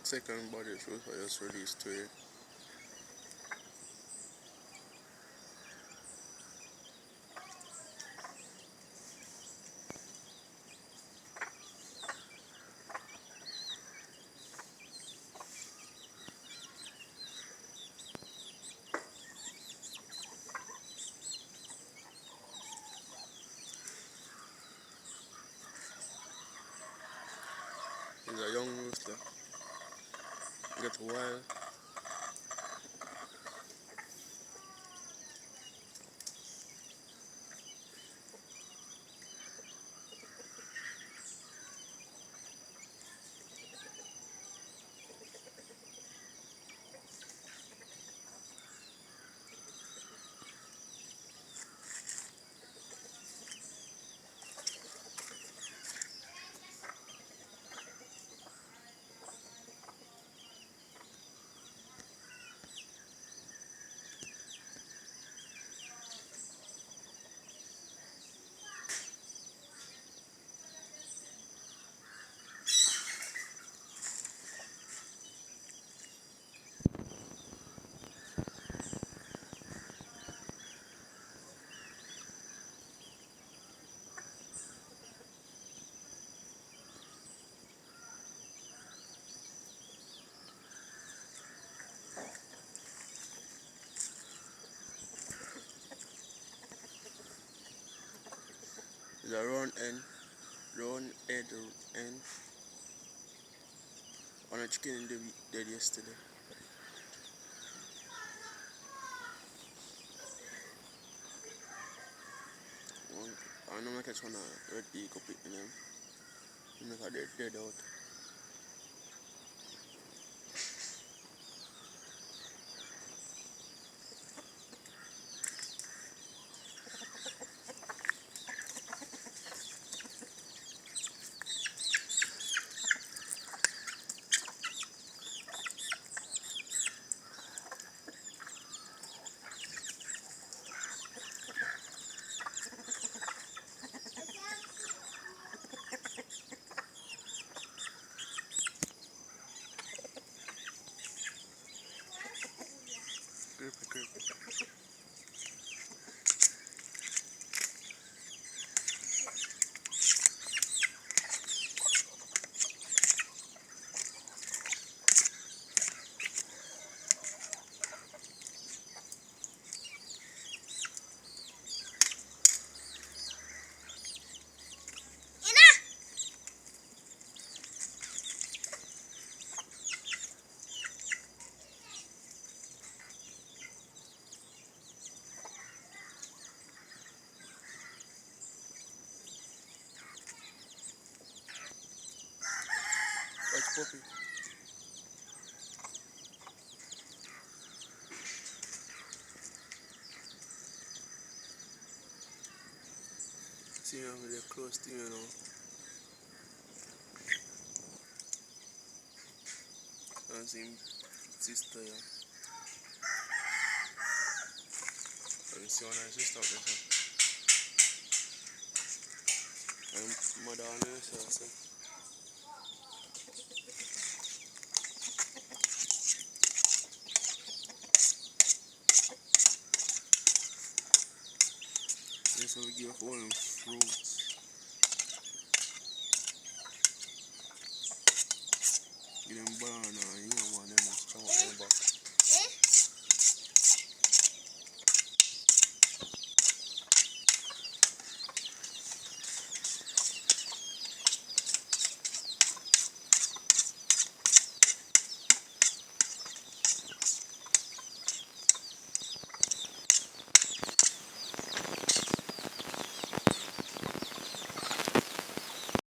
second body shoot I just released today. He's a young rooster. Get wild. He's a round head hen. One of chicken in the week dead yesterday. I know I catch one red pig up it in him. He make a dead out. Creepy. Watch puppy. See him with a close to you now. And see him sister here. And see one of his sister up there. And mother on herself. So. This is what we give all them fruit.